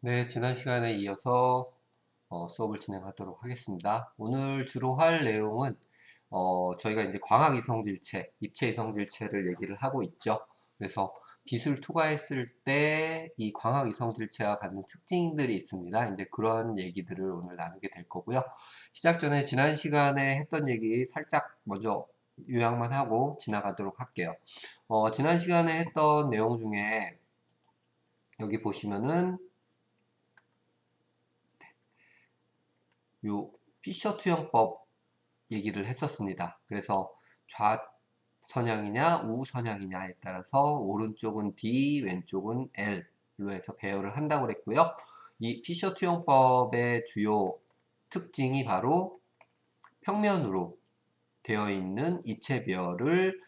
네, 지난 시간에 이어서 수업을 진행하도록 하겠습니다. 오늘 주로 할 내용은 저희가 이제 광학 이성질체, 입체 이성질체를 얘기를 하고 있죠. 그래서 빛을 투과했을 때 이 광학 이성질체가 갖는 특징들이 있습니다. 이제 그런 얘기들을 오늘 나누게 될 거고요. 시작 전에 지난 시간에 했던 얘기 살짝 먼저 요약만 하고 지나가도록 할게요. 지난 시간에 했던 내용 중에 여기 보시면은 요 피셔 투영법 얘기를 했었습니다. 그래서 좌선양이냐 우선양이냐에 따라서 오른쪽은 D, 왼쪽은 L로 해서 배열을 한다고 그랬고요. 이 피셔 투영법의 주요 특징이 바로 평면으로 되어 있는 입체별을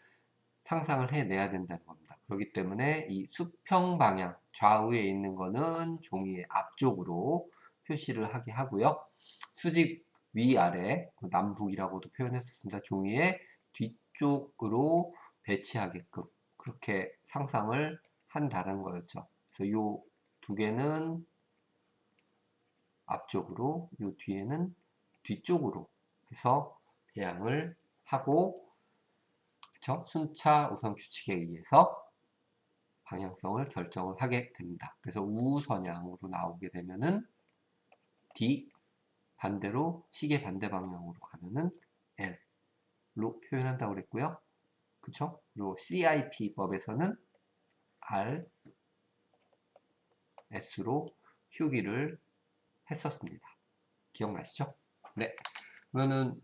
상상을 해내야 된다는 겁니다. 그렇기 때문에 이 수평 방향, 좌우에 있는 거는 종이의 앞쪽으로 표시를 하게 하고요. 수직 위아래, 남북이라고도 표현했었습니다. 종이의 뒤쪽으로 배치하게끔 그렇게 상상을 한다는 거였죠. 그래서 이 두 개는 앞쪽으로, 이 뒤에는 뒤쪽으로 해서 배양을 하고, 그쵸? 순차 우선 규칙에 의해서 방향성을 결정을 하게 됩니다. 그래서 우선양으로 나오게 되면은 D, 반대로 시계 반대 방향으로 가면은 L로 표현한다고 그랬고요. 그쵸? 그리고 CIP법에서는 R, S로 표기를 했었습니다. 기억나시죠? 네. 그러면은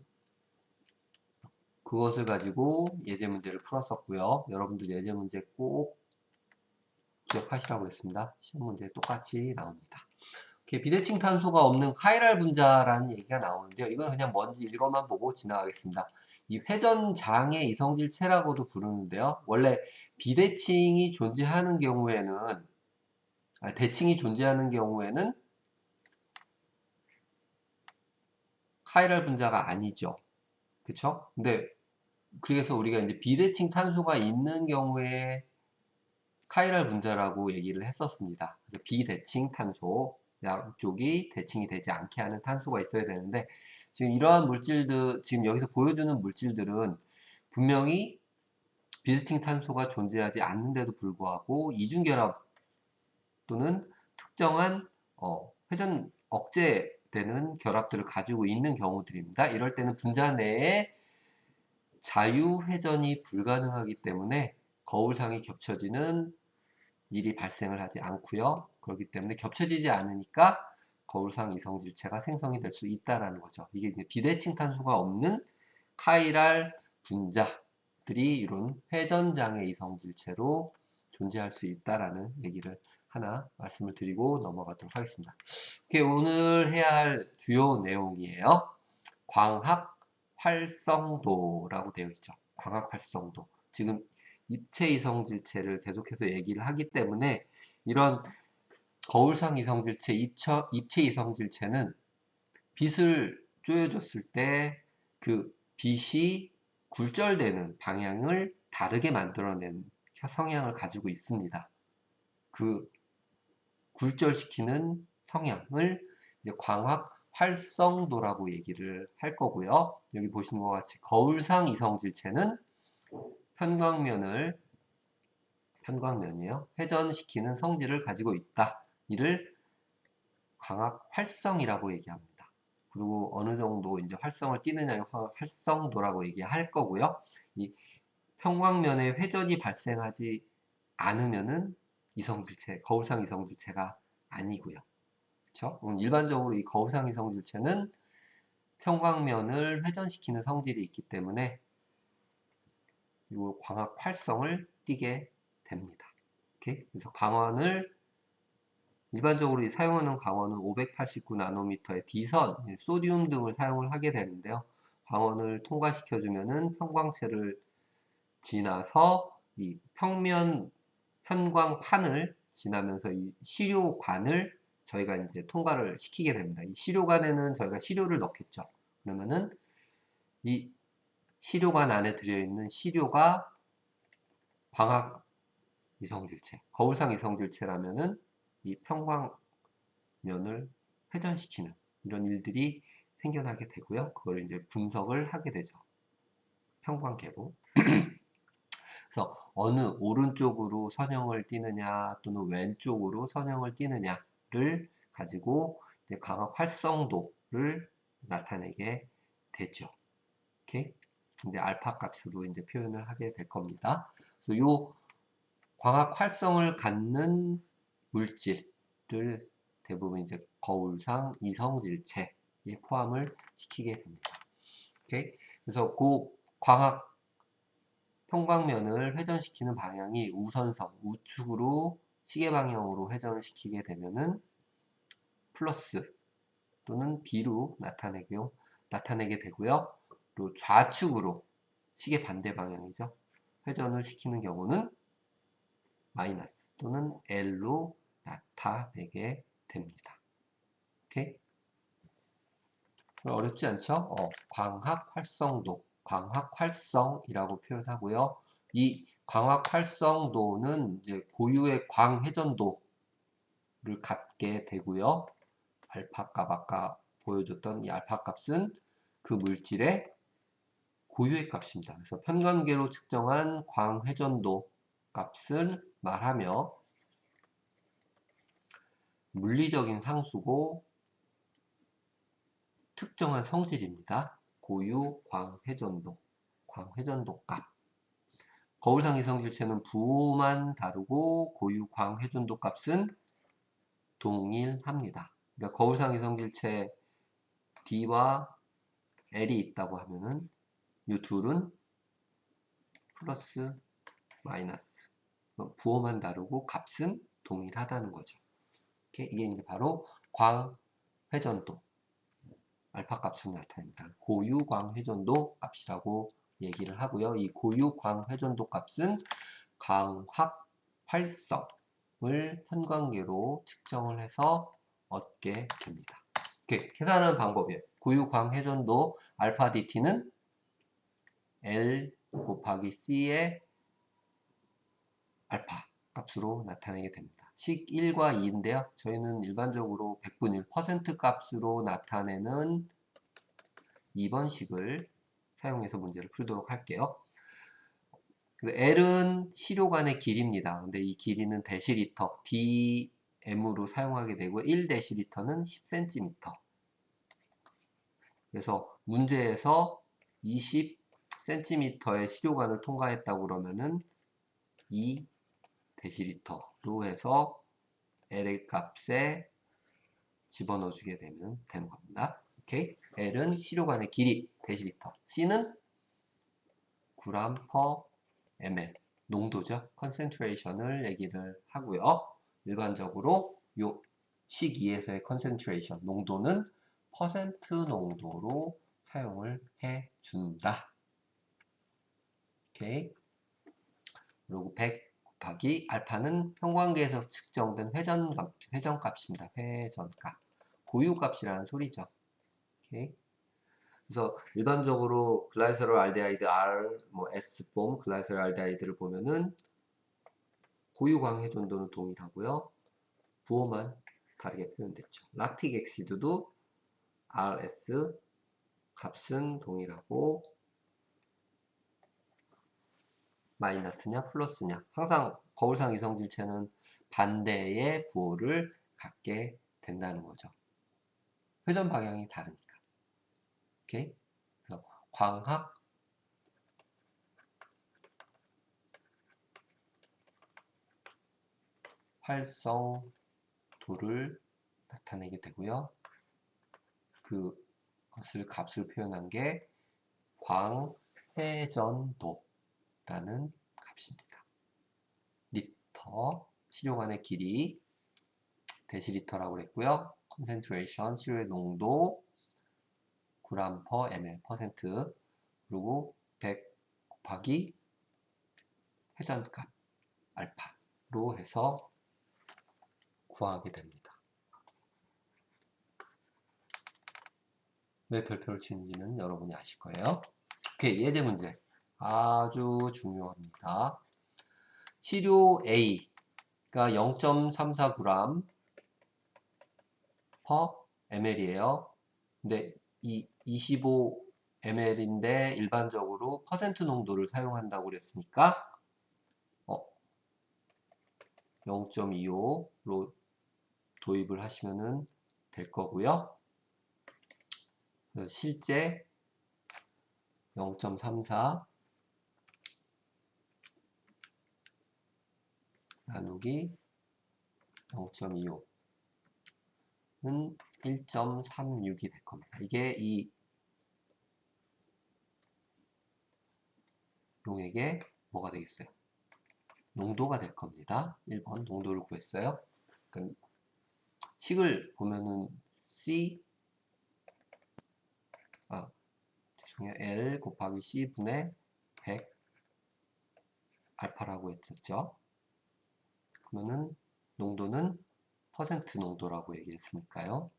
그것을 가지고 예제 문제를 풀었었고요. 여러분들 예제 문제 꼭 기억하시라고 했습니다. 시험 문제에 똑같이 나옵니다. 비대칭 탄소가 없는 카이랄 분자라는 얘기가 나오는데요. 이건 그냥 뭔지 읽어만 보고 지나가겠습니다. 이 회전장애 이성질체라고도 부르는데요. 원래 비대칭이 존재하는 경우에는, 대칭이 존재하는 경우에는 카이랄 분자가 아니죠. 그쵸? 근데 그래서 우리가 이제 비대칭 탄소가 있는 경우에 카이랄 분자라고 얘기를 했었습니다. 비대칭 탄소, 양쪽이 대칭이 되지 않게 하는 탄소가 있어야 되는데, 지금 이러한 물질들, 지금 여기서 보여주는 물질들은 분명히 비대칭 탄소가 존재하지 않는데도 불구하고 이중결합 또는 특정한 회전 억제되는 결합들을 가지고 있는 경우들입니다. 이럴 때는 분자 내에 자유회전이 불가능하기 때문에 거울상이 겹쳐지는 일이 발생을 하지 않고요. 그렇기 때문에 겹쳐지지 않으니까 거울상 이성질체가 생성이 될 수 있다라는 거죠. 이게 이제 비대칭 탄소가 없는 카이랄 분자들이 이런 회전장애 이성질체로 존재할 수 있다라는 얘기를 하나 말씀을 드리고 넘어가도록 하겠습니다. 오늘 해야 할 주요 내용이에요. 광학 활성도라고 되어 있죠. 광학 활성도. 지금 입체 이성질체를 계속해서 얘기를 하기 때문에 이런 거울상 이성질체, 입체 이성질체는 빛을 쪼여줬을 때 그 빛이 굴절되는 방향을 다르게 만들어낸 성향을 가지고 있습니다. 그 굴절시키는 성향을 이제 광학 활성도라고 얘기를 할 거고요. 여기 보시는 것 같이 거울상 이성질체는 편광면을 편광면이요. 회전시키는 성질을 가지고 있다. 이를 광학 활성이라고 얘기합니다. 그리고 어느 정도 이제 활성을 띠느냐를 활성도라고 얘기할 거고요. 이 평광면에 회전이 발생하지 않으면은 이성질체, 거울상 이성질체가 아니고요. 그렇죠? 일반적으로 이 거울상 이성질체는 평광면을 회전시키는 성질이 있기 때문에 이 광학 활성을 띠게 됩니다. 오케이? 그래서 광원을 일반적으로 사용하는 광원은 589 나노미터의 D선, 소디움 등을 사용을 하게 되는데요. 광원을 통과시켜주면은 편광체를 지나서 이 평면 편광판을 지나면서 이 시료관을 저희가 이제 통과를 시키게 됩니다. 이 시료관에는 저희가 시료를 넣겠죠. 그러면은 이 시료관 안에 들어있는 시료가 광학 이성질체, 거울상 이성질체라면은 이 면을 회전시키는 이런 일들이 생겨나게 되고요. 그걸 이제 분석을 하게 되죠. 평관계로. 그래서 어느 오른쪽으로 선형을 띠느냐 또는 왼쪽으로 선형을 띠느냐를 가지고 이제 광학 활성도를 나타내게 되죠. 오케이? 이제 알파 값으로 이제 표현을 하게 될 겁니다. 그래서 요 광학 활성을 갖는 물질을 대부분 이제 거울상 이성질체에 포함을 시키게 됩니다. 오케이? 그래서 그 광학 평광면을 회전시키는 방향이 우선성, 우측으로 시계 방향으로 회전을 시키게 되면은 플러스 또는 B로 나타내게 되고요. 또 좌측으로 시계 반대 방향이죠. 회전을 시키는 경우는 마이너스 또는 L로 나타내게 됩니다. 오케이? 어렵지 않죠? 광학 활성도, 광학 활성이라고 표현하고요. 이 광학 활성도는 이제 고유의 광 회전도를 갖게 되고요. 알파 값 아까 보여줬던 이 알파 값은 그 물질의 고유의 값입니다. 그래서 편관계로 측정한 광 회전도 값을 말하며 물리적인 상수고 특정한 성질입니다. 고유 광회전도, 광회전도 값. 거울상 이성질체는 부호만 다르고 고유 광회전도 값은 동일합니다. 그러니까 거울상 이성질체 D와 L이 있다고 하면은 이 둘은 플러스 마이너스. 부호만 다르고 값은 동일하다는 거죠. 이게 이제 바로 광회전도 알파 값으로 나타냅니다. 고유광 회전도 값이라고 얘기를 하고요. 이 고유광 회전도 값은 광학 활성을 현관계로 측정을 해서 얻게 됩니다. 이렇게 계산하는 방법이에요. 고유광 회전도 알파 dt는 L 곱하기 C의 알파 값으로 나타내게 됩니다. 식 1과 2인데요. 저희는 일반적으로 100분의 1% 값으로 나타내는 2번 식을 사용해서 문제를 풀도록 할게요. L은 시료관의 길이입니다. 근데 이 길이는 데시리터, dm으로 사용하게 되고 1데시리터는 10cm. 그래서 문제에서 20cm의 시료관을 통과했다고 그러면은 2데시리터로 해서 L의 값에 집어넣어 주게 되는 겁니다. 오케이? L은 시료관의 길이, 데시리터. C는 g/ml, 농도죠. concentration을 얘기를 하고요. 일반적으로 요 식 2에서의 concentration, 농도는 퍼센트 농도로 사용을 해준다. 오케이. 그리고 100 곱하기 알파는 평관계에서 측정된 회전값입니다. 회전값. 고유값이라는 소리죠. 오케이. 그래서 일반적으로 글라이세롤 알데하이드 R, S폼 글라이세롤 알데하이드를 보면은 고유광 회전도는 동일하고요. 부호만 다르게 표현됐죠. 락틱 엑시드도 RS 값은 동일하고 마이너스냐 플러스냐 항상 거울상 이성질체는 반대의 부호를 갖게 된다는 거죠. 회전 방향이 다르니까. 오케이? 그래서 광학 활성도를 나타내게 되고요. 그것을 값을 표현한 게 광회전도라는 값입니다. 리터, 시료관의 길이, 데시리터라고 그랬고요. concentration, 시료의 농도, g/ml 퍼센트, 그리고 100 곱하기 회전값, 알파로 해서 구하게 됩니다. 왜 별표를 치는지는 여러분이 아실 거예요. 오케이, 예제 문제. 아주 중요합니다. 시료 A가 0.34g, 퍼 ml이에요. 근데 이 25ml인데 일반적으로 퍼센트 농도를 사용한다고 그랬으니까 0.25로 도입을 하시면 될 거고요. 실제 0.34 나누기 0.25는 1.36이 될 겁니다. 이게 이 용액의 뭐가 되겠어요? 농도가 될 겁니다. 1번 농도를 구했어요. 그러니까 식을 보면은 C L 곱하기 C분의 100 알파라고 했었죠. 그러면은 농도는 퍼센트 농도라고 얘기했으니까요.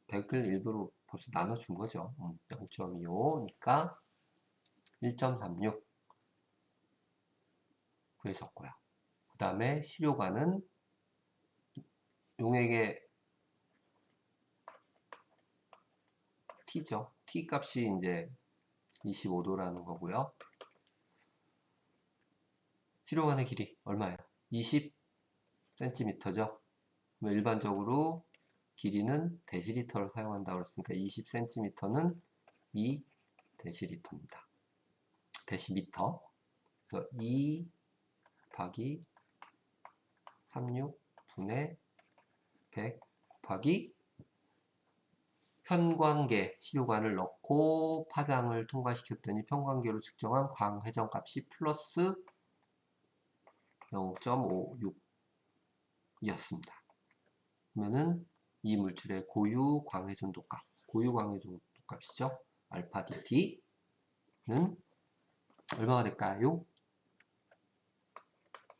100을 일부러 벌써 나눠준 거죠. 0.25니까 1.36 구해줬고요. 그 다음에 시료관은 용액의 T죠. T 값이 이제 25도라는 거고요. 시료관의 길이 얼마예요? 20cm죠. 일반적으로 길이는 데시리터를 사용한다고 했으니까 20cm는 2데시리터입니다. 데시미터. 그래서 2 곱하기 36분의 100 곱하기 편광계 시료관을 넣고 파장을 통과시켰더니 편광계로 측정한 광회전 값이 플러스 0.56이었습니다. 그러면은 이 물질의 고유 광회전도 값, 고유 광회전도 값이죠. 알파 dt는 얼마가 될까요?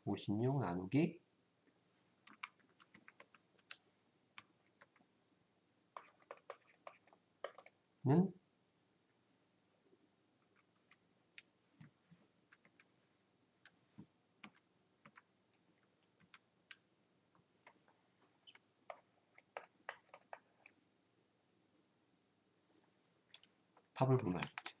56 나누기 는 답을 보면 알겠죠.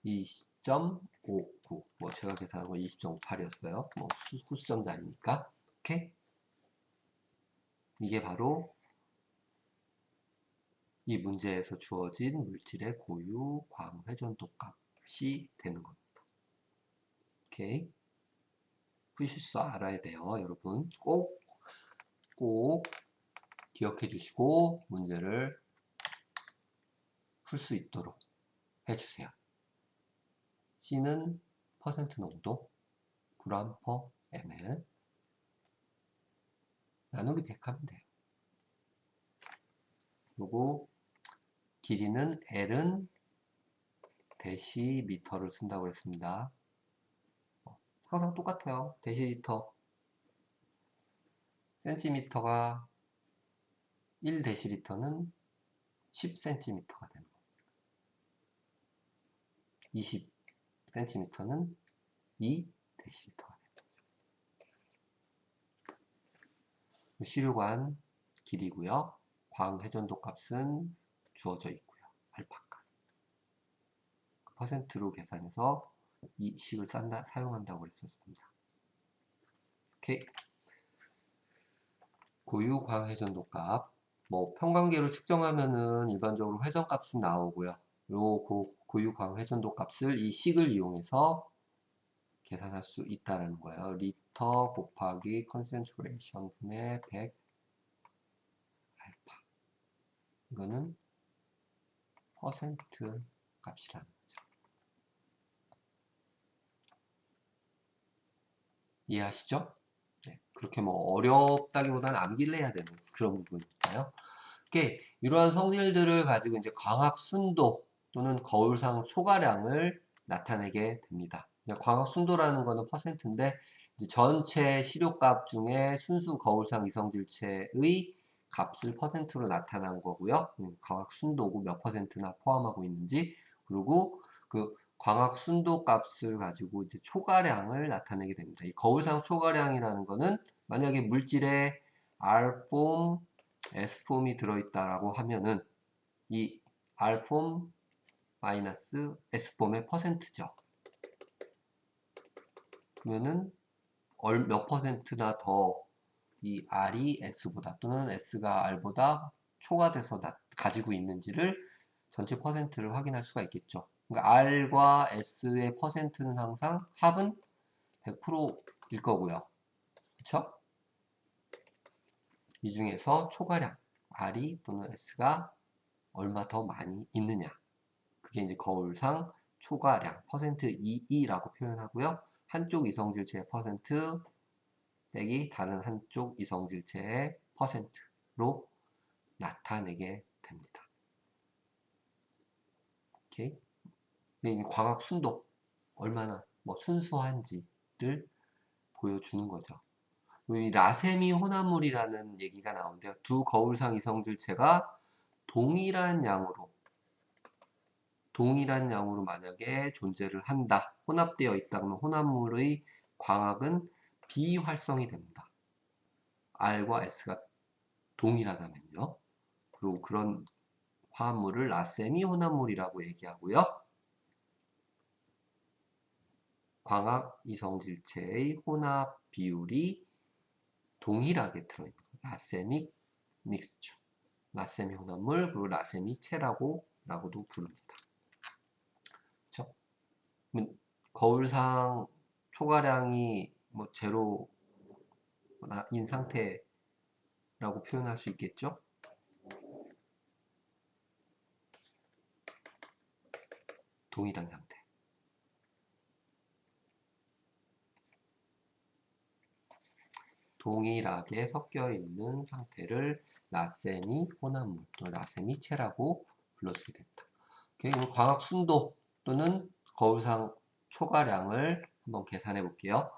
20.59. 뭐 제가 계산한 거 20.58이었어요. 뭐 수수점도 아니니까. 오케이? 이게 바로 이 문제에서 주어진 물질의 고유 광회전도 값이 되는 겁니다. 오케이? 푸실 줄 알아야 돼요, 여러분. 꼭 기억해 주시고 문제를 풀 수 있도록 해주세요. C는 퍼센트 농도 g/ml 나누기 100 하면 돼요. 그리고 길이는 L은 데시미터를 쓴다고 했습니다. 항상 똑같아요. 데시리터 센티미터가 1데시리터는 10cm가 되는 겁니다. 20cm는 2데시리터가 됩니다. 시료관 길이고요. 광회전도 값은 주어져 있고요. 알파값. 퍼센트로 계산해서 이 식을 사용한다고 했었습니다. 오케이. 고유 광회전도 값. 뭐 평관계로 측정하면은 일반적으로 회전값은 나오고요. 요 고유 광회전도 값을 이 식을 이용해서 계산할 수 있다는 거예요. 리터 곱하기 concentration 분의 100 알파. 이거는 퍼센트 값이라는 거죠. 이해하시죠? 네, 그렇게 뭐 어렵다기보다는 암기를 해야 되는 그런 부분이니까요. 이러한 성질들을 가지고 이제 광학 순도 또는 거울상 초과량을 나타내게 됩니다. 광학 순도라는 거는 퍼센트인데 전체 시료값 중에 순수 거울상 이성질체의 값을 퍼센트로 나타난 거고요. 광학 순도고 몇 퍼센트나 포함하고 있는지, 그리고 그 광학 순도 값을 가지고 이제 초과량을 나타내게 됩니다. 이 거울상 초과량이라는 거는 만약에 물질의 R폼, S폼이 들어있다라고 하면은 이 R폼 마이너스 S폼의 퍼센트죠. 그러면은 몇 퍼센트나 더 이 R이 S보다 또는 S가 R보다 초과돼서 가지고 있는지를 전체 퍼센트를 확인할 수가 있겠죠. 그러니까 R과 S의 퍼센트는 항상 합은 100%일 거고요. 그쵸? 이 중에서 초과량 R이 또는 S가 얼마 더 많이 있느냐. 그게 이제 거울상 초과량 퍼센트 2라고 표현하고요. 한쪽 이성질체의 퍼센트 빼기 다른 한쪽 이성질체의 퍼센트로 나타내게 됩니다. 오케이? 이 광학 순도 얼마나 순수한지를 보여주는 거죠. 이 라세미 혼합물이라는 얘기가 나오는데요. 두 거울상 이성질체가 동일한 양으로 만약에 존재를 한다. 혼합되어 있다. 그러면 혼합물의 광학은 비활성이 됩니다. R과 S가 동일하다면요. 그리고 그런 화합물을 라세미 혼합물이라고 얘기하고요. 광학 이성질체의 혼합 비율이 동일하게 들어있는 라세믹 믹스처, 라세미 혼합물, 그리고 라세미 체라고도 부릅니다. 그렇죠? 거울상 초과량이 제로인 상태라고 표현할 수 있겠죠? 동일한 상태. 동일하게 섞여 있는 상태를 라세미 혼합물 또는 라세미 체라고 불러주게 됩니다. 오케이? 광학 순도 또는 거울상 초과량을 한번 계산해 볼게요.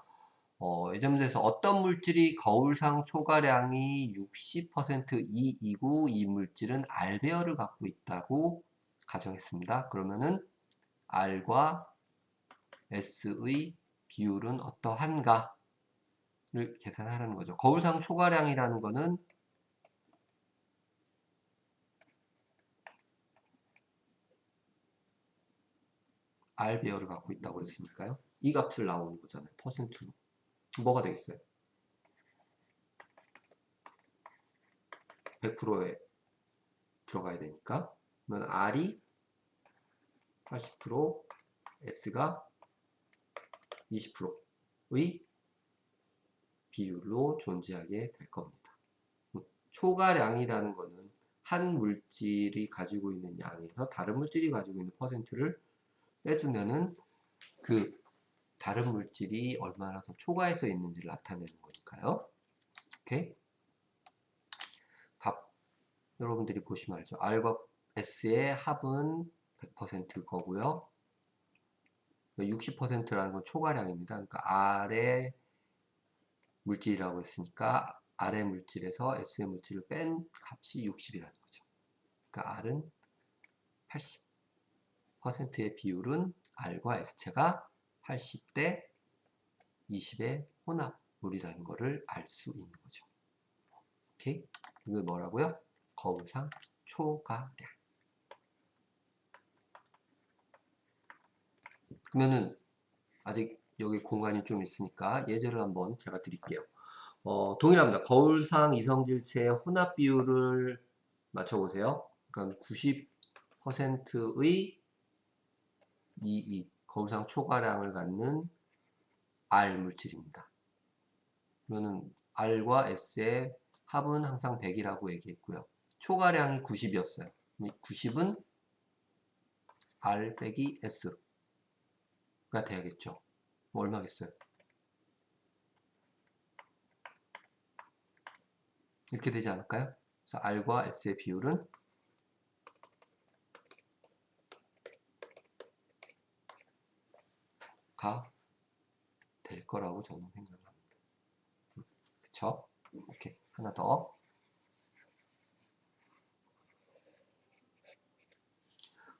예전 문제에서 어떤 물질이 거울상 초과량이 60% 이이고 이 물질은 R배열을 갖고 있다고 가정했습니다. 그러면은 R과 S의 비율은 어떠한가를 계산하라는 거죠. 거울상 초과량이라는 거는 R배열을 갖고 있다고 그랬으니까요. 이 값을 나오는 거잖아요. 퍼센트로. 뭐가 되겠어요? 100%에 들어가야 되니까. 그러면 R이 80%, S가 20%의 비율로 존재하게 될 겁니다. 초과량이라는 거는 한 물질이 가지고 있는 양에서 다른 물질이 가지고 있는 퍼센트를 빼주면은 그 다른 물질이 얼마나 더 초과해서 있는지를 나타내는 거니까요. 오케이? 답 여러분들이 보시면 알죠. R과 S의 합은 100%일 거고요. 60%라는 건 초과량입니다. 그러니까 R의 물질이라고 했으니까 R의 물질에서 S의 물질을 뺀 값이 60이라는 거죠. 그러니까 R은 80. 퍼센트의 비율은 R과 S체가 80대 20의 혼합물이라는 것을 알 수 있는 거죠. 오케이? 이거 뭐라고요? 거울상 초과량. 그러면은 아직 여기 공간이 좀 있으니까 예제를 한번 제가 드릴게요. 동일합니다. 거울상 이성질체의 혼합 비율을 맞춰보세요. 그러니까 90%의 이 거울상 초과량을 갖는 R 물질입니다. 그러면은 R과 S의 합은 항상 100이라고 얘기했고요. 초과량이 90이었어요. 90은 R 빼기 S가 돼야겠죠. 얼마겠어요? 이렇게 되지 않을까요? 그래서 R과 S의 비율은 가 될 거라고 저는 생각합니다. 그쵸? 오케이. 하나 더.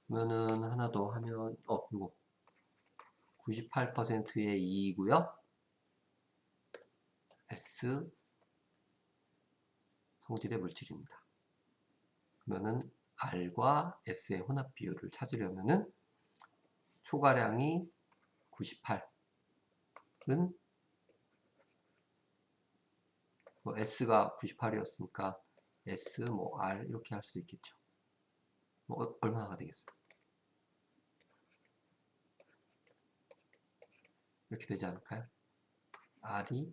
그러면은 하나 더 하면, 이거. 98%의 2이고요. S 성질의 물질입니다. 그러면은 R과 S의 혼합 비율을 찾으려면은 초가량이 98은 뭐 S가 98이었으니까 S 뭐 R 이렇게 할 수도 있겠죠. 뭐 얼마나 되겠어요? 이렇게 되지 않을까요? R이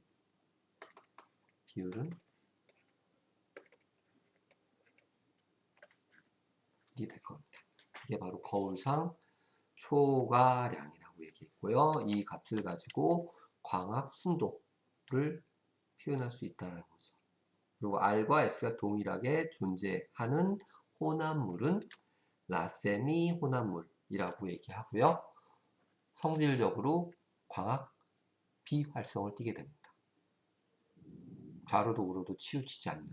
비율은 이게 될 겁니다. 이게 바로 거울상 초가량이라고 얘기했고요. 이 값을 가지고 광학 순도를 표현할 수 있다는 거죠. 그리고 R과 S가 동일하게 존재하는 혼합물은 라세미 혼합물이라고 얘기하고요. 성질적으로 광학 비활성을 띠게 됩니다. 좌로도 우로도 치우치지 않는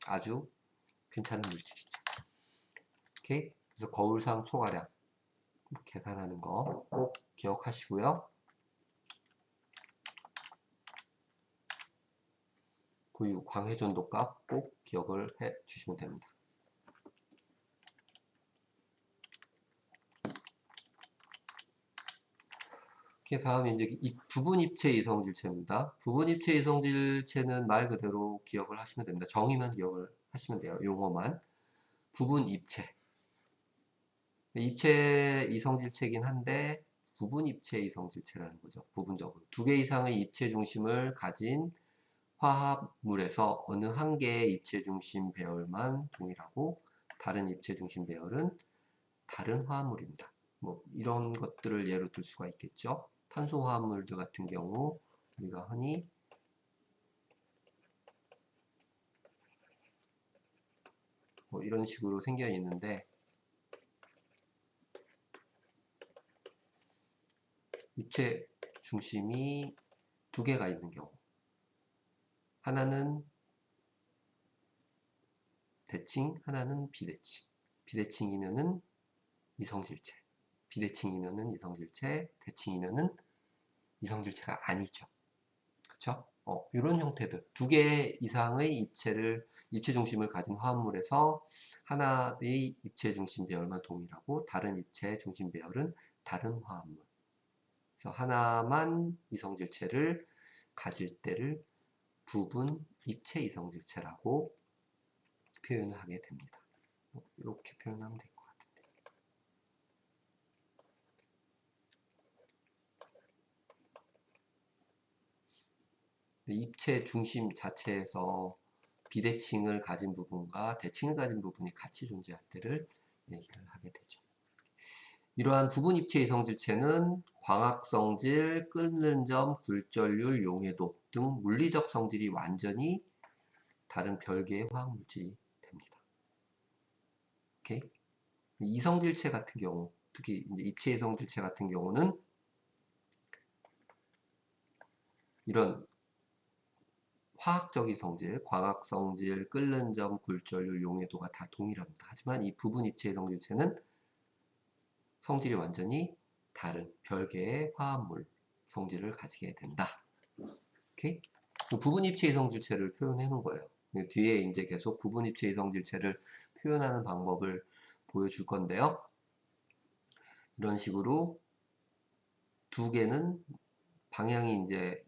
아주 괜찮은 물질이죠. 오케이? 그래서 거울상 초가량 계산하는 거 꼭 기억하시고요. 그 광해전도 값 꼭 기억을 해 주시면 됩니다. 다음에 이제 이 부분 입체 이성질체입니다. 부분 입체 이성질체는 말 그대로 기억을 하시면 됩니다. 정의만 기억을 하시면 돼요. 용어만. 부분 입체. 입체 이성질체이긴 한데 부분 입체 이성질체라는 거죠. 부분적으로. 두 개 이상의 입체 중심을 가진 화합물에서 어느 한 개의 입체 중심 배열만 동일하고 다른 입체 중심 배열은 다른 화합물입니다. 뭐 이런 것들을 예로 들 수가 있겠죠. 탄소 화합물들 같은 경우 우리가 흔히 뭐 이런 식으로 생겨 있는데 입체 중심이 두 개가 있는 경우 하나는 대칭, 하나는 비대칭. 비대칭이면은 이성질체, 비대칭이면은 이성질체, 대칭이면은 이성질체가 아니죠. 그쵸? 이런 형태들 두 개 이상의 입체 중심을 가진 화합물에서 하나의 입체 중심 배열만 동일하고 다른 입체 중심 배열은 다른 화합물. 그래서 하나만 이성질체를 가질 때를 부분 입체 이성질체라고 표현을 하게 됩니다. 이렇게 표현하면 될 것 같은데. 입체 중심 자체에서 비대칭을 가진 부분과 대칭을 가진 부분이 같이 존재할 때를 얘기를 하게 되죠. 이러한 부분 입체 이성질체는 광학성질, 끓는 점, 굴절률, 용해도 등 물리적 성질이 완전히 다른 별개의 화학물질이 됩니다. 오케이? 이성질체 같은 경우, 특히 이제 입체 이성질체 같은 경우는 이런 화학적인 성질, 광학성질, 끓는 점, 굴절률, 용해도가 다 동일합니다. 하지만 이 부분 입체 이성질체는 성질이 완전히 다른 별개의 화합물 성질을 가지게 된다. 오케이? 부분 입체 이성질체를 표현해 놓은 거예요. 뒤에 이제 계속 부분 입체 이성질체를 표현하는 방법을 보여줄 건데요. 이런 식으로 두 개는 방향이 이제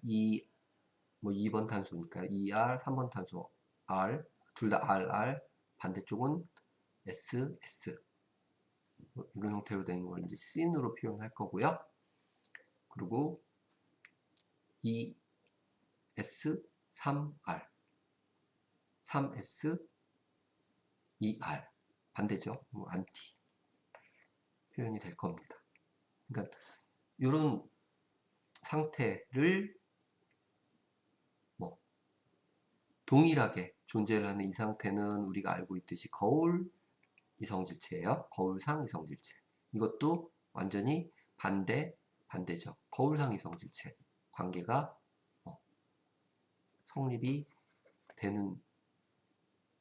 뭐 2번 탄소니까 2R, 3번 탄소 R, 둘 다 RR, 반대쪽은 SS. 뭐 이런 형태로 된 걸 이제 씬으로 표현할 거고요. 그리고 ES, 3R, 3S, 2R. 반대죠. 뭐 안티. 표현이 될 겁니다. 그러니까 이런 상태를 뭐 동일하게 존재를 하는 이 상태는 우리가 알고 있듯이 거울 이성질체예요. 거울상 이성질체. 이것도 완전히 반대죠. 거울상 이성질체. 관계가 성립이 되는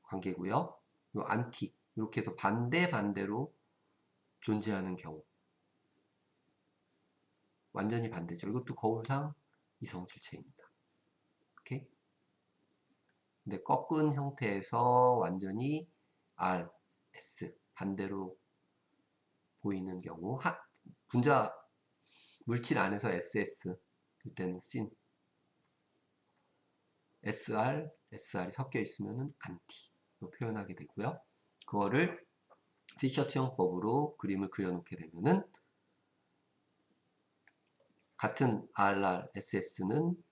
관계고요. 요 안티 이렇게 해서 반대로 존재하는 경우 완전히 반대죠. 이것도 거울상 이성질체입니다. 오케이? 근데 꺾은 형태에서 완전히 R, S 반대로 보이는 경우 분자 물질 안에서 SS 이때는 씬 SR, SR이 섞여 있으면은 안티로 표현하게 되고요. 그거를 피셔트 형법으로 그림을 그려놓게 되면은 같은 RR, SS는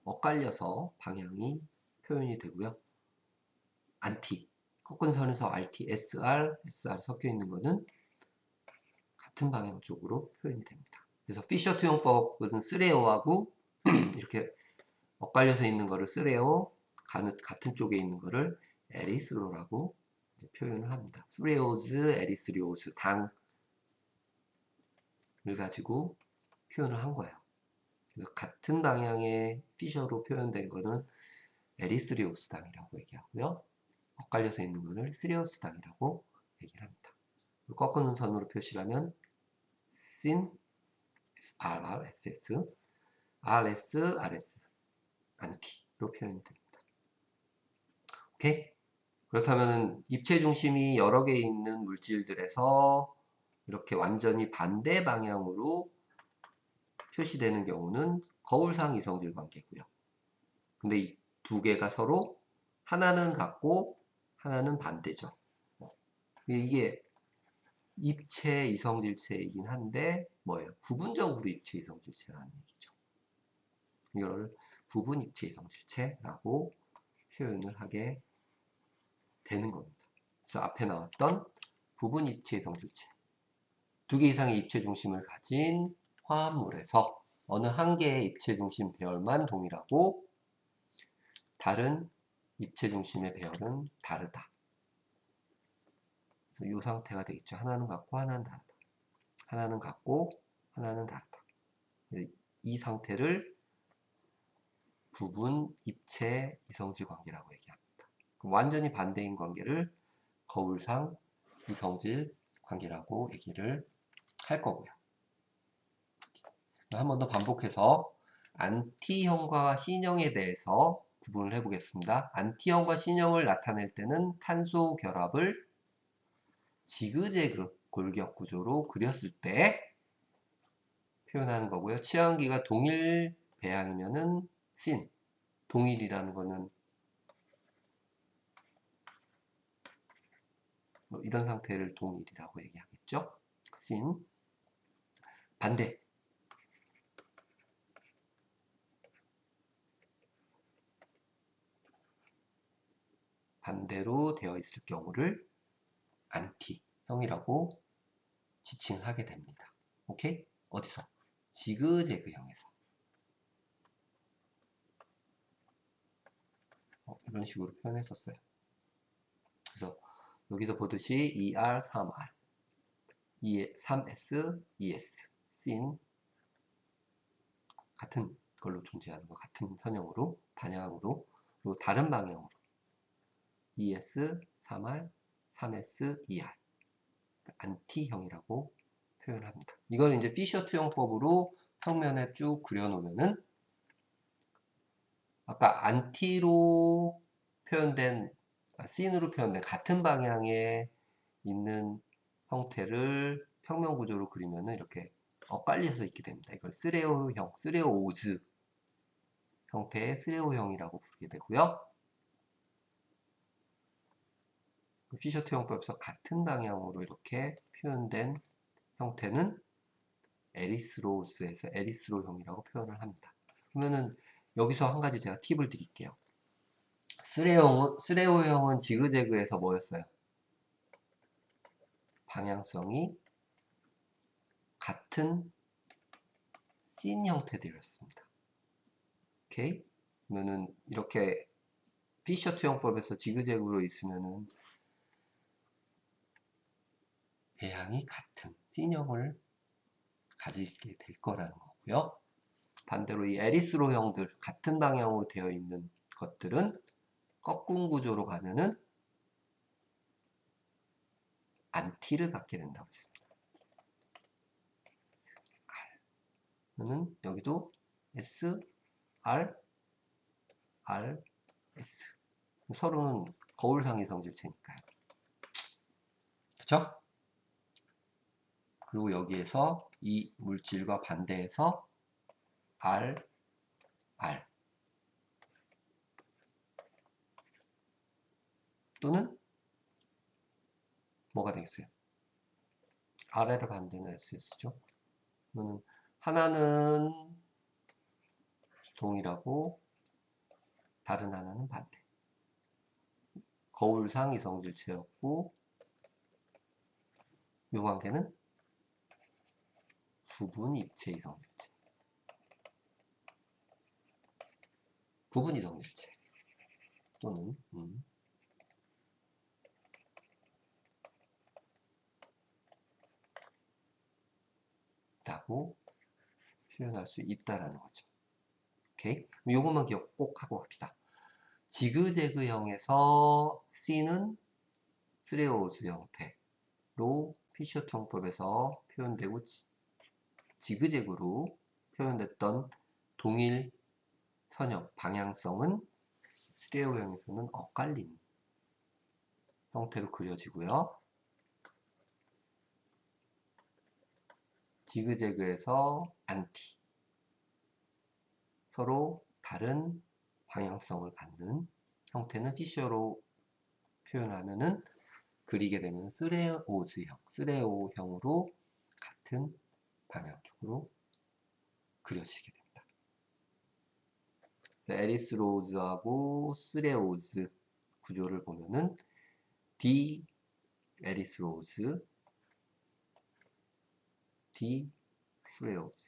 엇갈려서 방향이 표현이 되고요. 안티, 꺾은 선에서 RT, SR, SR이 섞여 있는 거는 같은 방향 쪽으로 표현이 됩니다. 그래서 피셔트 형법은 쓰레오하고 이렇게 엇갈려서 있는 거를 쓰레오, 같은 쪽에 있는 거를 에리스로라고 표현을 합니다. 쓰레오즈, 에리스리오즈, 당을 가지고 표현을 한 거예요. 그래서 같은 방향의 피셔로 표현된 거는 에리스리오스 당이라고 얘기하고요. 엇갈려서 있는 거를 쓰레오스 당이라고 얘기를 합니다. 꺾는 선으로 표시하면 sin RRSS, RS, RS, 안티로 표현이 됩니다. 오케이? 그렇다면 입체 중심이 여러 개 있는 물질들에서 이렇게 완전히 반대 방향으로 표시되는 경우는 거울상 이성질 관계고요. 근데 이 두 개가 서로 하나는 같고 하나는 반대죠. 이게 입체 이성질체이긴 한데 뭐예요? 부분적으로 입체 이성질체라는 얘기죠. 이걸 부분 입체 이성질체라고 표현을 하게 되는 겁니다. 그래서 앞에 나왔던 부분 입체 이성질체 두 개 이상의 입체 중심을 가진 화합물에서 어느 한 개의 입체 중심 배열만 동일하고 다른 입체 중심의 배열은 다르다. 이 상태가 되겠죠. 하나는 같고 하나는 다르다. 하나는 같고 하나는 다르다. 이 상태를 부분 입체 이성질 관계라고 얘기합니다. 완전히 반대인 관계를 거울상 이성질 관계라고 얘기를 할 거고요. 한 번 더 반복해서 안티형과 C형에 대해서 구분을 해보겠습니다. 안티형과 C형을 나타낼 때는 탄소 결합을 지그재그 골격 구조로 그렸을 때 표현하는 거고요. 취항기가 동일 배양이면은 씬, 동일이라는 거는 뭐 이런 상태를 동일이라고 얘기하겠죠. 씬, 반대, 반대로 되어 있을 경우를 안티형이라고 지칭하게 됩니다. 오케이? 어디서? 지그재그형에서. 이런 식으로 표현했었어요. 그래서 여기서 보듯이 ER, 3R, 3S, ES, 씬 같은 걸로 존재하는 거, 같은 선형으로, 반향으로, 그리고 다른 방향으로 ES, 3R, 3S, ER 안티형이라고 표현합니다. 이걸 이제 피셔트 형법으로 평면에 쭉 그려놓으면은 아까 안티로 표현된 씬으로 표현된 같은 방향에 있는 형태를 평면 구조로 그리면은 이렇게 엇갈려서 있게 됩니다. 이걸 쓰레오형, 쓰레오오즈 형태의 쓰레오형이라고 부르게 되고요. 피셔트 형법에서 같은 방향으로 이렇게 표현된 형태는 에리스로스에서 에리스로형이라고 표현을 합니다. 그러면은 여기서 한 가지 제가 팁을 드릴게요. 쓰레오형은 지그재그에서 뭐였어요? 방향성이 같은 씬 형태들이었습니다. 오케이? 그러면은 이렇게 피셔트 형법에서 지그재그로 있으면은 배양이 같은 씬형을 가지게 될 거라는 거고요. 반대로 이 에리스로형들 같은 방향으로 되어 있는 것들은 꺾은 구조로 가면은 안티를 갖게 된다고 했습니다. 그러면 여기도 S, R, R, S. 서로는 거울상 이성질체니까요. 그쵸? 그리고 여기에서 이 물질과 반대해서 R, R. 또는 뭐가 되겠어요? RL의 반대는 SS죠. 그러면 하나는 동일하고 다른 하나는 반대. 거울상 이성질체였고 이 관계는 부분 입체 이성질체. 부분 이성질체 또는 라고 표현할 수 있다라는 거죠. 오케이? 요것만 기억 꼭 하고 갑시다. 지그재그형에서 C는 스레오즈 형태로 피셔 총법에서 표현되고 지그재그로 표현됐던 동일 선형 방향성은 스레오형에서는 엇갈린 형태로 그려지고요. 지그재그에서 안티 서로 다른 방향성을 갖는 형태는 피셔로 표현하면은 그리게 되면 스레오즈형, 스레오형으로 같은 방향 쪽으로 그려지게 됩니다. 에리스 로즈하고 스레오즈 구조를 보면은 D 에리스 로즈, D 스레오즈.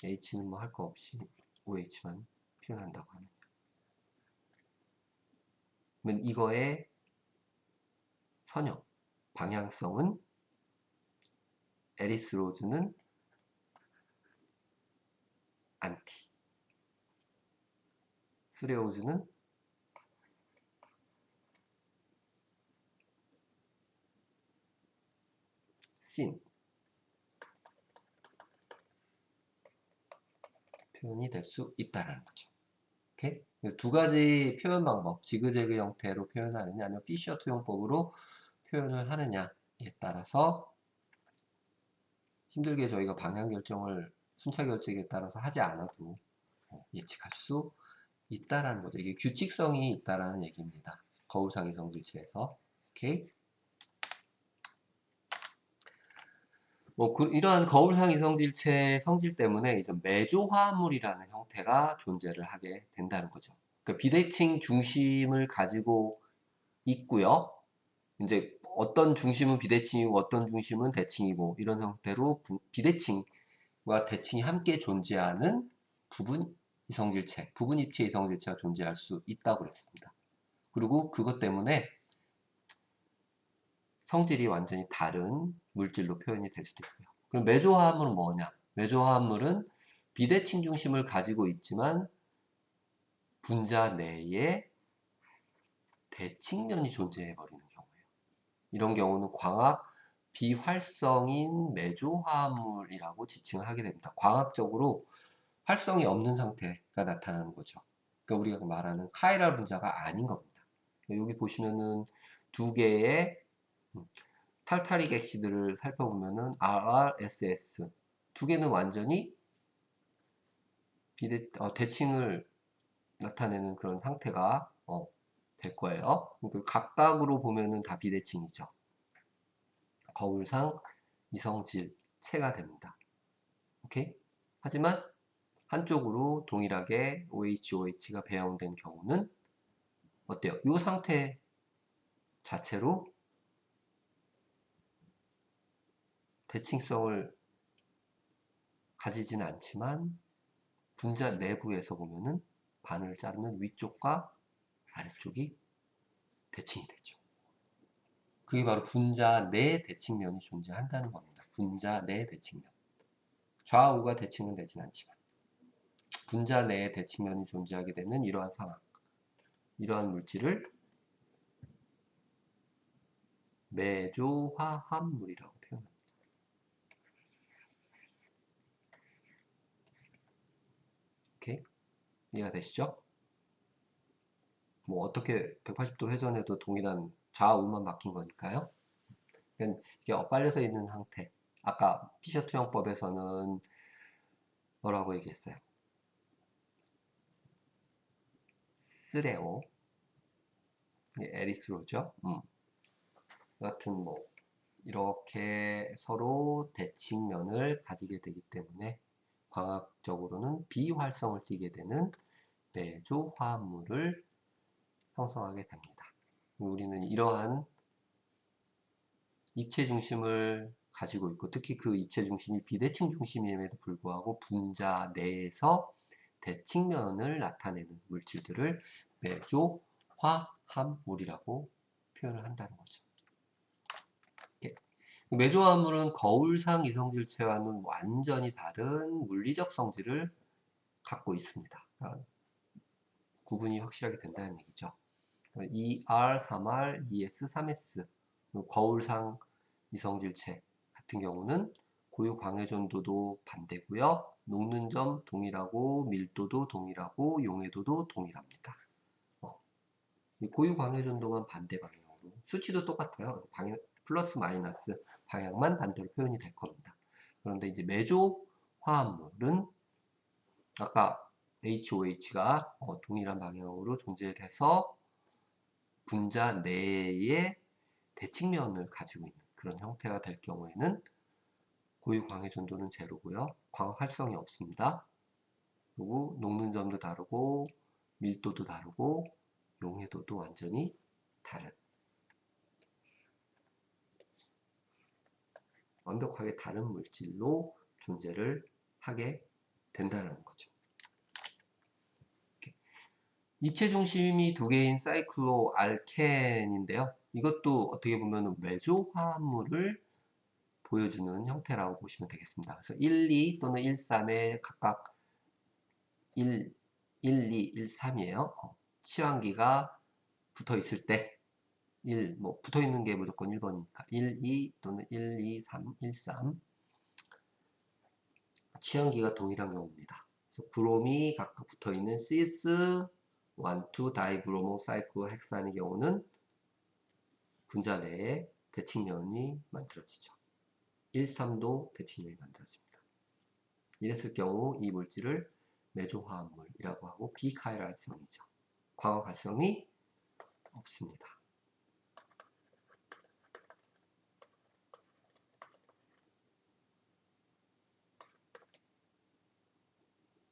H는 뭐 할 거 없이 OH만 표현한다고 하면. 그러면 이거의 선형, 방향성은 에리스 로즈는 안티, 스레오즈는 신 표현이 될 수 있다는 거죠. 오케이? 두 가지 표현 방법, 지그재그 형태로 표현하느냐 아니면 피셔 투영법으로 표현을 하느냐에 따라서 힘들게 저희가 방향 결정을 순차 결정에 따라서 하지 않아도 예측할 수 있다라는 거죠. 이게 규칙성이 있다라는 얘기입니다. 거울상 이성질체에서. 오케이? 이러한 거울상 이성질체의 성질 때문에 이제 매조화합물이라는 형태가 존재를 하게 된다는 거죠. 그러니까 비대칭 중심을 가지고 있고요. 이제 어떤 중심은 비대칭이고 어떤 중심은 대칭이고 이런 형태로 비대칭과 대칭이 함께 존재하는 부분 이성질체, 부분 입체 이성질체가 존재할 수 있다고 그랬습니다. 그리고 그것 때문에 성질이 완전히 다른 물질로 표현이 될 수도 있고요. 그럼 매조화합물은 뭐냐? 매조화합물은 비대칭 중심을 가지고 있지만 분자 내에 대칭면이 존재해버리는 경우예요. 이런 경우는 광학 비활성인 매조화합물이라고 지칭을 하게 됩니다. 광학적으로 활성이 없는 상태가 나타나는 거죠. 그러니까 우리가 말하는 카이랄 분자가 아닌 겁니다. 여기 보시면은 두 개의 탈타릭 엑시드를 살펴보면은 RRSS 두 개는 완전히 대칭을 나타내는 그런 상태가 될 거예요. 각각으로 보면은 다 비대칭이죠. 거울상 이성질체가 됩니다. 오케이? 하지만 한쪽으로 동일하게 OH, OH가 배양된 경우는 어때요? 이 상태 자체로 대칭성을 가지지는 않지만 분자 내부에서 보면은 반을 자르면 위쪽과 아래쪽이 대칭이 되죠. 그게 바로 분자 내 대칭면이 존재한다는 겁니다. 분자 내 대칭면. 좌우가 대칭은 되진 않지만 분자 내에 대칭면이 존재하게 되는 이러한 상황, 이러한 물질을 매조화합물이라고 표현합니다. 이해가 되시죠? 뭐 어떻게 180도 회전해도 동일한 좌우만 바뀐 거니까요. 그러니까 이게 엇갈려서 있는 상태. 아까 피셔트 형법에서는 뭐라고 얘기했어요? 쓰레오, 에리스로죠. 여하튼 뭐 이렇게 서로 대칭면을 가지게 되기 때문에 광학적으로는 비활성을 띠게 되는 내조 화합물을 형성하게 됩니다. 우리는 이러한 입체 중심을 가지고 있고, 특히 그 입체 중심이 비대칭 중심임에도 불구하고 분자 내에서 대칭면을 나타내는 물질들을 내조 화합물이라고 표현을 한다는 거죠. 메조화합물은 거울상 이성질체와는 완전히 다른 물리적 성질을 갖고 있습니다. 그러니까 구분이 확실하게 된다는 얘기죠. 2R, 3R, 2S, 3S 거울상 이성질체 같은 경우는 고유 광해전도도 반대고요. 녹는 점 동일하고 밀도도 동일하고 용해도도 동일합니다. 고유 광해전도만 반대 방향으로 수치도 똑같아요. 플러스 마이너스 방향만 반대로 표현이 될 겁니다. 그런데 이제 메조 화합물은 아까 HOH가 동일한 방향으로 존재해서 분자 내에 대칭면을 가지고 있는 그런 형태가 될 경우에는 고유 광해 전도는 제로고요. 광학 활성이 없습니다. 그리고 녹는 점도 다르고 밀도도 다르고 용해도도 완전히 다른 완벽하게 다른 물질로 존재를 하게 된다는 거죠. 입체 중심이 두 개인 사이클로 알켄인데요. 이것도 어떻게 보면 메조 화합물을 보여주는 형태라고 보시면 되겠습니다. 그래서 1, 2 또는 1, 3에 각각 1, 2, 1, 3이에요. 치환기가 붙어 있을 때 1, 뭐 붙어 있는 게 무조건 1번이니까 1, 2 또는 1, 2, 3, 1, 3 치환기가 동일한 경우입니다. 그래서 브롬이 각각 붙어 있는 시스 1, 2 다이브로모 사이클로 헥산의 경우는 분자 내에 대칭면이 만들어지죠. 1, 3도 대칭면이 만들어집니다. 이랬을 경우 이 물질을 메조화합물이라고 하고 비카이랄성이죠. 광학 활성이 없습니다.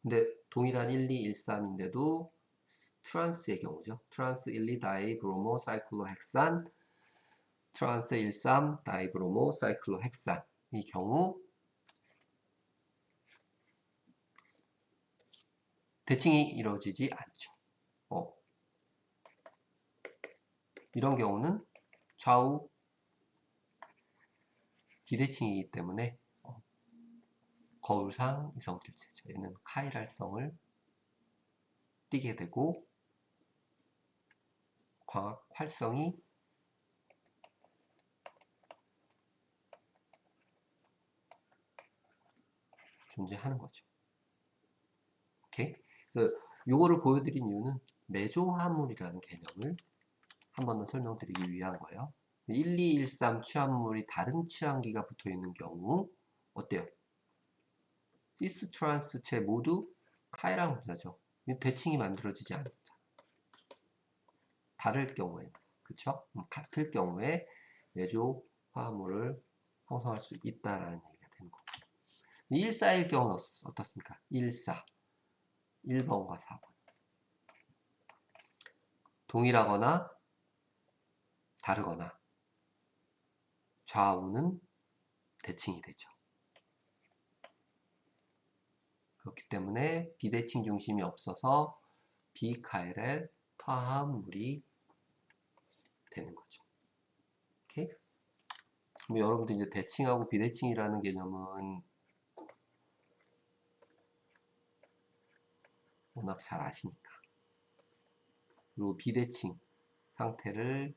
근데 동일한 1, 2, 1, 3인데도 트란스의 경우죠. 트란스 1, 2 다이브로모 사이클로 헥산 트란스 1, 3 다이브로모 사이클로 헥산 이 경우 대칭이 이루어지지 않죠. 이런 경우는 좌우 비대칭이기 때문에 거울상 이성질체죠. 얘는 카이랄성을 띠게 되고 광학 활성이 존재하는 거죠. 오케이? 그래서 요거를 보여드린 이유는 메조화합물이라는 개념을 한 번 더 설명드리기 위한 거예요. 1, 2, 1, 3 취합물이 다른 취합기가 붙어 있는 경우 어때요? 시스 트란스체 모두 카이랑 분자죠. 대칭이 만들어지지 않죠. 다를 경우에, 그쵸? 같을 경우에 내조 화합물을 형성할 수 있다라는 얘기가 되는 거고. 1사일 경우는 어떻습니까? 1사, 1번과 4번. 동일하거나 다르거나 좌우는 대칭이 되죠. 그렇기 때문에 비대칭 중심이 없어서 비카이렐 화합물이 되는 거죠. 오케이? 그럼 여러분들 이제 대칭하고 비대칭이라는 개념은 워낙 잘 아시니까. 그리고 비대칭 상태를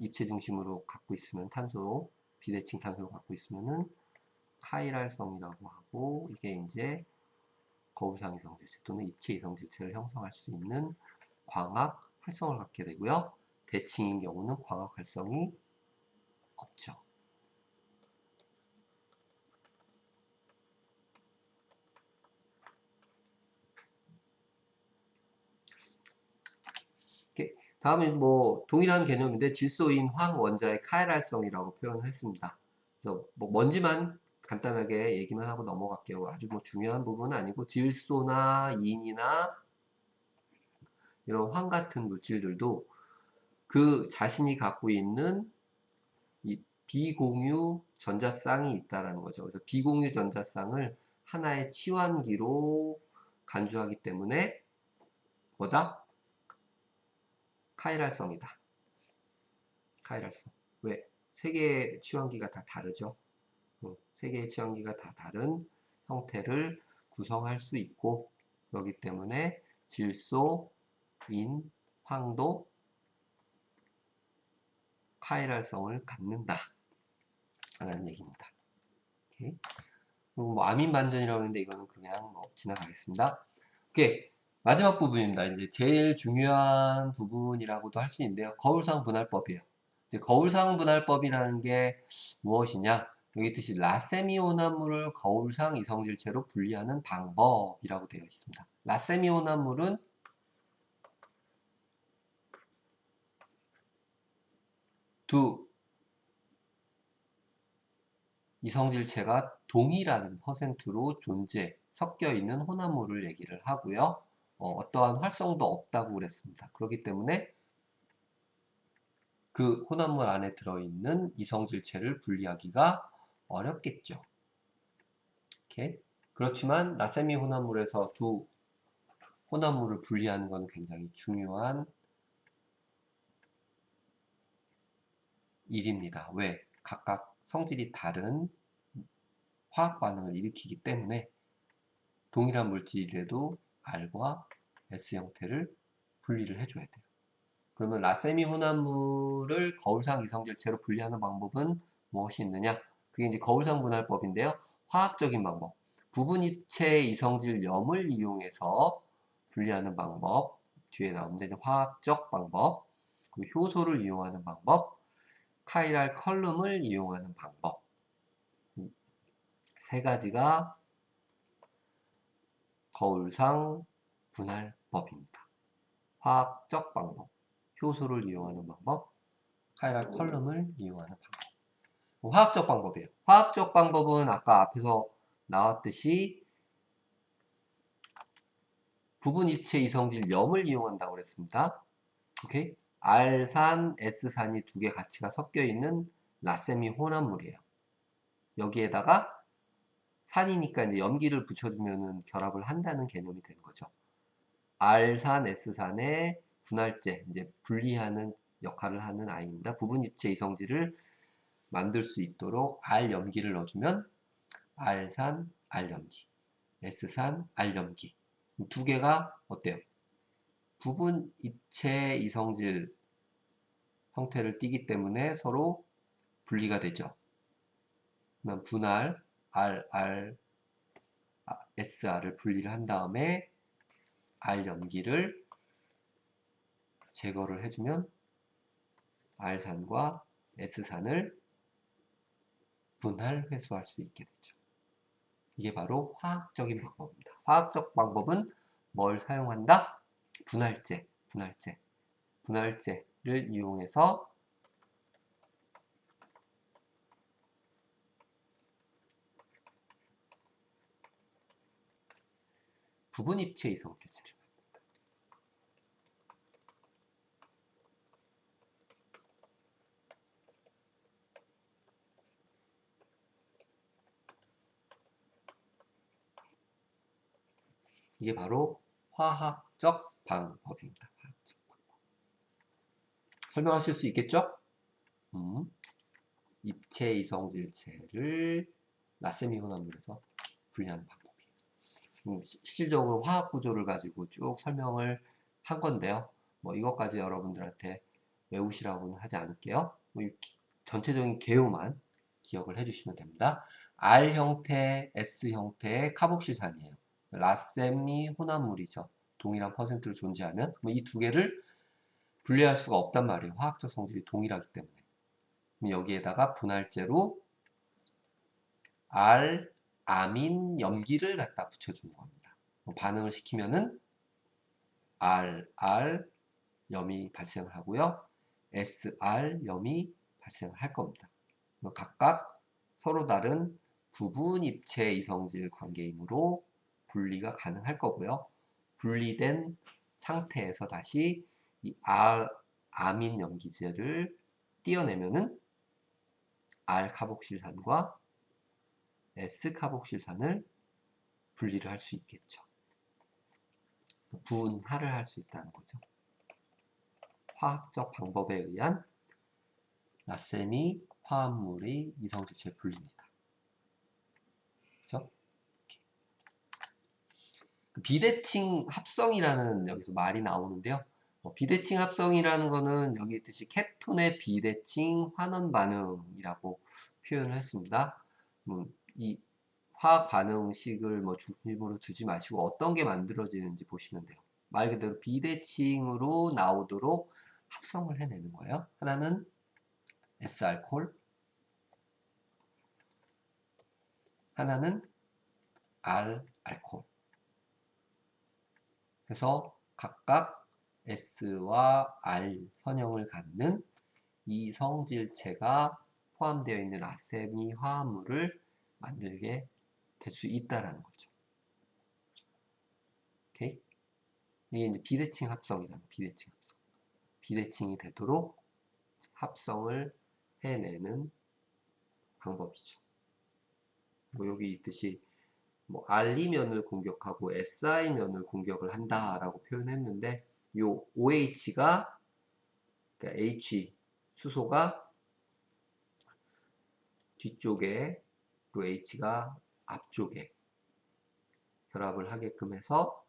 입체 중심으로 갖고 있으면 탄소, 비대칭 탄소를 갖고 있으면은 카이랄성이라고 하고 이게 이제 거울상 이성질체 또는 입체 이성질체를 형성할 수 있는 광학 활성을 갖게 되고요. 대칭인 경우는 광학 활성이 없죠. 다음에 뭐 동일한 개념인데 질소인 황 원자의 카이랄성이라고 표현을 했습니다. 그래서 뭐 먼지만 간단하게 얘기만 하고 넘어갈게요. 아주 뭐 중요한 부분은 아니고 질소나 인이나 이런 황 같은 물질들도 그 자신이 갖고 있는 이 비공유 전자쌍이 있다라는 거죠. 그래서 비공유 전자쌍을 하나의 치환기로 간주하기 때문에 뭐다? 카이랄성이다. 카이랄성. 왜? 세 개의 치환기가 다 다르죠. 세 개의 치환기가 다 다른 형태를 구성할 수 있고 그렇기 때문에 질소, 인, 황도 카이랄성을 갖는다 라는 얘기입니다. 오케이. 그리고 뭐 아민 반전이라고 하는데 이거는 그냥 뭐 지나가겠습니다. 오케이. 마지막 부분입니다. 이제 제일 중요한 부분이라고도 할 수 있는데요. 거울상 분할법이에요. 이제 거울상 분할법이라는 게 무엇이냐? 여기 있듯이 라세미온합물을 거울상 이성질체로 분리하는 방법이라고 되어 있습니다. 라세미온합물은 두 이성질체가 동일한 퍼센트로 섞여 있는 혼합물을 얘기를 하고요. 어떠한 활성도 없다고 그랬습니다. 그렇기 때문에 그 혼합물 안에 들어있는 이성질체를 분리하기가 어렵겠죠. 이렇게. 그렇지만 라세미 혼합물에서 두 혼합물을 분리하는 건 굉장히 중요한 일입니다. 왜? 각각 성질이 다른 화학 반응을 일으키기 때문에 동일한 물질이라도 R과 S 형태를 분리를 해줘야 돼요. 그러면 라세미 혼합물을 거울상 이성질체로 분리하는 방법은 무엇이 있느냐? 그게 이제 거울상 분할법인데요. 화학적인 방법. 부분입체 이성질염을 이용해서 분리하는 방법. 뒤에 나오는데 화학적 방법. 그리고 효소를 이용하는 방법. 카이랄 컬럼을 이용하는 방법. 이 세 가지가 거울상 분할법입니다. 화학적 방법, 효소를 이용하는 방법, 카이랄 컬럼을 이용하는 방법. 화학적 방법이에요. 화학적 방법은 아까 앞에서 나왔듯이 부분 입체 이성질 염을 이용한다고 그랬습니다. 오케이? R산, S산이 두 개 가치가 섞여 있는 라세미 혼합물이에요. 여기에다가 산이니까 이제 염기를 붙여주면 결합을 한다는 개념이 되는 거죠. R산, S산의 분할제, 이제 분리하는 역할을 하는 아이입니다. 부분 입체 이성질을 만들 수 있도록 R 염기를 넣어주면 R산, R 염기, S산, R 염기 두 개가 어때요? 부분 입체 이성질 형태를 띠기 때문에 서로 분리가 되죠. 그다음 분할 SR을 분리를 한 다음에 R 염기를 제거를 해주면 R산과 S산을 분할 회수할 수 있게 되죠. 이게 바로 화학적인 방법입니다. 화학적 방법은 뭘 사용한다? 분할제를 이용해서 부분 입체 이성질체를 이게 바로 화학적 방법입니다. 화학적 방법. 설명하실 수 있겠죠? 입체 이성질체를 라세미 혼합물에서 분리하는 방법이에요. 실질적으로 화학 구조를 가지고 쭉 설명을 한 건데요. 뭐 이것까지 여러분들한테 외우시라고는 하지 않을게요. 뭐 전체적인 개요만 기억을 해주시면 됩니다. R 형태, S 형태의 카복실산이에요. 라셈이 혼합물이죠. 동일한 퍼센트로 존재하면 이 두 개를 분리할 수가 없단 말이에요. 화학적 성질이 동일하기 때문에. 그럼 여기에다가 분할제로 아민 염기를 갖다 붙여주는 겁니다. 반응을 시키면은 염이 발생을 하고요. 염이 발생을 할 겁니다. 각각 서로 다른 부분 입체 이성질 관계이므로 분리가 가능할 거고요. 분리된 상태에서 다시 이 아민 염기제를 띄어내면은 R카복실산과 S카복실산을 분리를 할 수 있겠죠. 분할을 할 수 있다는 거죠. 화학적 방법에 의한 라셈이 화합물의 이성질체 분리입니다. 그렇죠? 비대칭 합성이라는 여기서 말이 나오는데요. 비대칭 합성이라는 거는 여기 있듯이 케톤의 비대칭 환원 반응이라고 표현을 했습니다. 이 화학 반응식을 중심으로 두지 마시고 어떤 게 만들어지는지 보시면 돼요. 말 그대로 비대칭으로 나오도록 합성을 해내는 거예요. 하나는 S알콜, 하나는 R알콜. 그래서 각각 S와 R 선형을 갖는 이성질체가 포함되어 있는 아세미 화합물을 만들게 될 수 있다라는 거죠. 오케이? 이게 이제 비대칭 합성이라는 비대칭 합성. 비대칭이 되도록 합성을 해내는 방법이죠. 여기 있듯이 R면을 공격하고 SI면을 공격을 한다라고 표현했는데 요 OH가 그러니까 H 수소가 뒤쪽에 또 H가 앞쪽에 결합을 하게끔 해서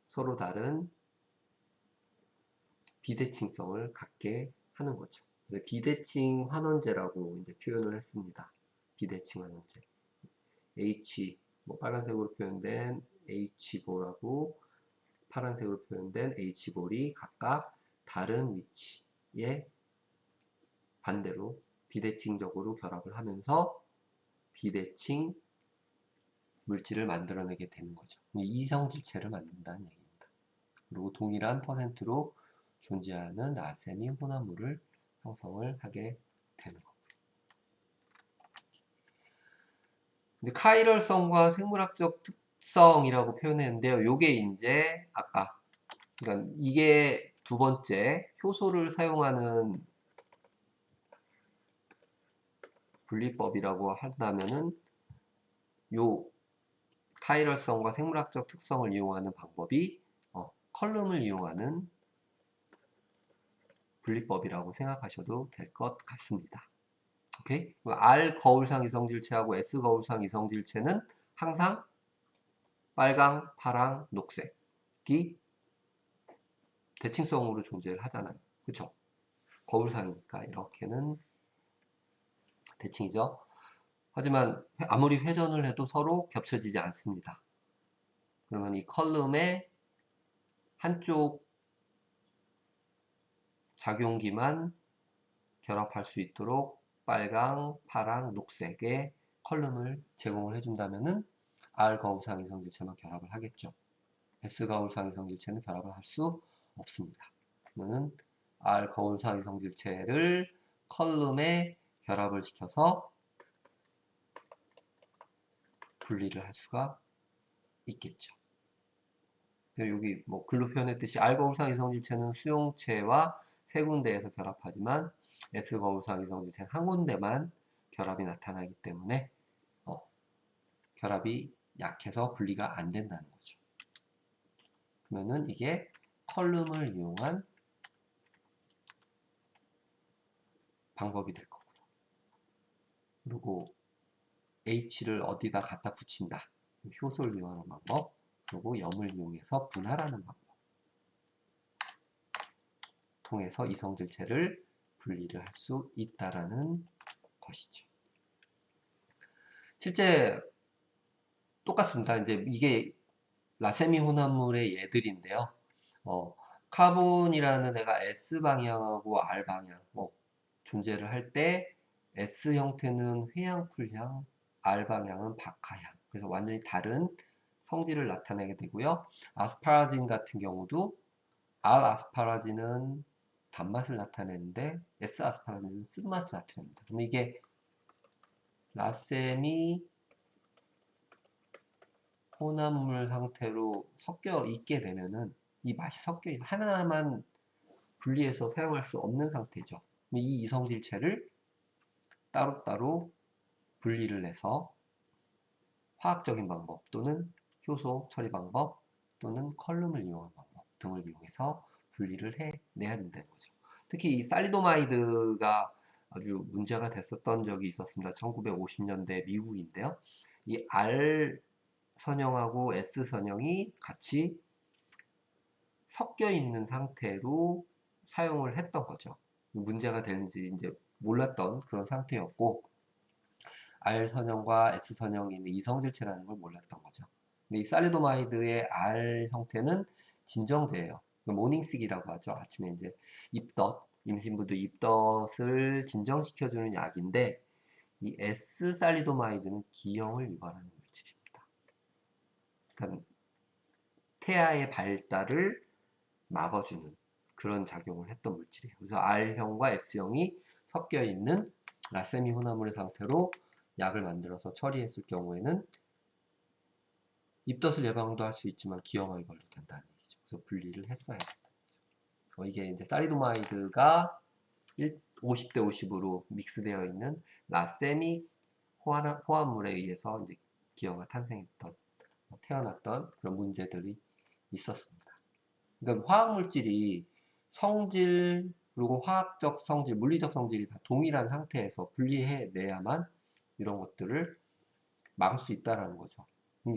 서로 다른 비대칭성을 갖게 하는 거죠. 그래서 비대칭 환원제라고 이제 표현을 했습니다. 비대칭 환원제. H 빨간색으로 표현된 H볼하고 파란색으로 표현된 H볼이 각각 다른 위치에 반대로 비대칭적으로 결합을 하면서 비대칭 물질을 만들어내게 되는 거죠. 이성질체를 만든다는 얘기입니다. 그리고 동일한 퍼센트로 존재하는 라셈이 혼합물을 형성을 하게 되는 거고요. 근데 카이럴성과 생물학적 특성이라고 표현했는데요. 요게 이제 아까 그러니까 이게 두 번째 효소를 사용하는 분리법이라고 한다면은 요 카이럴성과 생물학적 특성을 이용하는 방법이 컬럼을 이용하는 분리법이라고 생각하셔도 될 것 같습니다. 오케이? R 거울상 이성질체하고 S 거울상 이성질체는 항상 빨강, 파랑, 녹색이 대칭성으로 존재를 하잖아요. 그쵸? 거울상이니까 이렇게는 대칭이죠. 하지만 아무리 회전을 해도 서로 겹쳐지지 않습니다. 그러면 이 컬럼의 한쪽 작용기만 결합할 수 있도록 빨강, 파랑, 녹색의 컬럼을 제공을 해준다면은 R 거울상 이성질체만 결합을 하겠죠. S 거울상 이성질체는 결합을 할 수 없습니다. 그러면은 R 거울상 이성질체를 컬럼에 결합을 시켜서 분리를 할 수가 있겠죠. 여기 글로 표현했듯이 R 거울상 이성질체는 수용체와 세 군데에서 결합하지만 S 거울상 이성질체는 한 군데만 결합이 나타나기 때문에 결합이 약해서 분리가 안 된다는 거죠. 그러면은 이게 컬럼을 이용한 방법이 될 거고요. 그리고 H를 어디다 갖다 붙인다. 효소를 이용하는 방법. 그리고 염을 이용해서 분할하는 방법. 통해서 이성질체를 분리를 할 수 있다라는 것이죠. 실제 똑같습니다. 이제 이게 라세미 혼합물의 얘들인데요. 어, 카본이라는 애가 S 방향하고 R 방향 존재를 할 때 S 형태는 회향풀향, R 방향은 박하향. 그래서 완전히 다른 성질을 나타내게 되고요. 아스파라진 같은 경우도 R 아스파라진은 단맛을 나타내는데 S 아스파라진은 쓴맛을 나타냅니다. 그럼 이게 라셈이 혼합물 상태로 섞여 있게 되면은 이 맛이 섞여 있는 하나만 분리해서 사용할 수 없는 상태죠. 이 이성질체를 따로따로 분리를 해서 화학적인 방법 또는 효소 처리 방법 또는 컬름을 이용한 방법 등을 이용해서 분리를 해내야 된다는 거죠. 특히 이 살리도마이드가 아주 문제가 됐었던 적이 있었습니다. 1950년대 미국인데요. 이 R 선형하고 S 선형이 같이 섞여 있는 상태로 사용을 했던 거죠. 문제가 되는지 이제 몰랐던 그런 상태였고, R 선형과 S 선형이 있는 이성질체라는 걸 몰랐던 거죠. 근데 이 살리도마이드의 R 형태는 진정제예요. 모닝식이라고 하죠. 아침에 이제 입덧, 임신부도 입덧을 진정시켜주는 약인데, 이 S 살리도마이드는 기형을 유발하는 물질입니다. 그러니까 태아의 발달을 막아주는 그런 작용을 했던 물질이에요. 그래서 R형과 S형이 섞여 있는 라세미 혼합물의 상태로 약을 만들어서 처리했을 경우에는 입덧을 예방도 할 수 있지만 기형아 유발도 된다는 얘기죠. 그래서 분리를 했어야 된다. 이게 이제 사리도마이드가 50대 50으로 믹스되어 있는 라세미 호합물에 의해서 이제 기형아 탄생했던 태어났던 그런 문제들이 있었습니다. 그러니까 화학물질이 성질 그리고 화학적 성질, 물리적 성질이 다 동일한 상태에서 분리해내야만 이런 것들을 막을 수 있다는 거죠.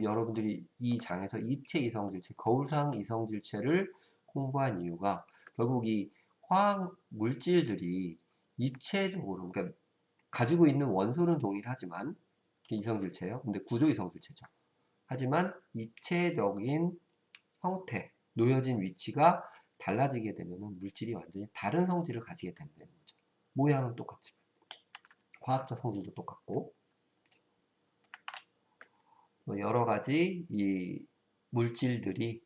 여러분들이 이 장에서 입체 이성질체, 거울상 이성질체를 공부한 이유가 결국 이 화학 물질들이 입체적으로, 그러니까 가지고 있는 원소는 동일하지만 이성질체예요. 근데 구조 이성질체죠. 하지만 입체적인 형태, 놓여진 위치가 달라지게 되면 물질이 완전히 다른 성질을 가지게 된다는 거죠. 모양은 똑같지만 화학적 성질도 똑같고 여러 가지 이 물질들이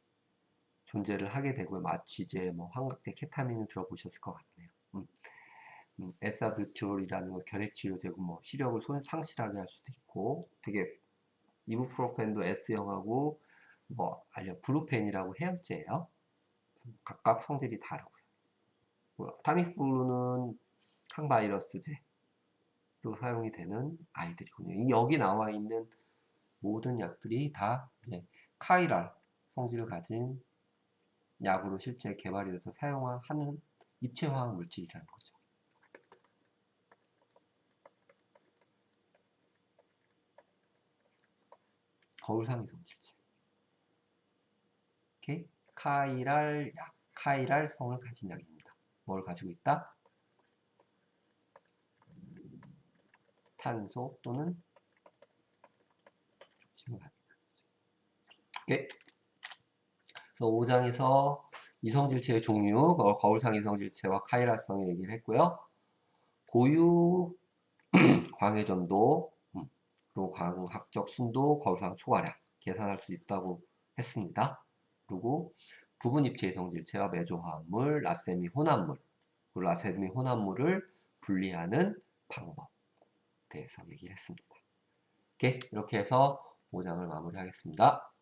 존재를 하게 되고요. 마취제, 환각제, 케타민을 들어보셨을 것 같네요. 에사뷰티올이라는 거 결핵치료제고 시력을 상실하게 할 수도 있고 되게 이부프로펜도 S형하고 브루펜이라고 해열제예요. 각각 성질이 다르고요. 타미플루는 항바이러스제로 사용이 되는 아이들이군요. 여기 나와 있는 모든 약들이 다 이제 카이랄 성질을 가진 약으로 실제 개발이 돼서 사용하는 입체화학 물질이라는 거죠. 거울상 이성질체. 오케이? 카이랄 약, 카이랄 성을 가진 약입니다. 뭘 가지고 있다? 탄소 또는 중심을 가지고 있다. 오케이? 그래서 5장에서 이성질체의 종류, 거울상 이성질체와 카이랄성을 얘기를 했고요. 고유 광해전도, 그리고 광학적 순도, 거울상 초과량 계산할 수 있다고 했습니다. 그리고 부분 입체 이성질체와 메조화합물, 라세미 혼합물, 그리고 라세미 혼합물을 분리하는 방법에 대해서 얘기했습니다. 이렇게 해서 5장을 마무리하겠습니다.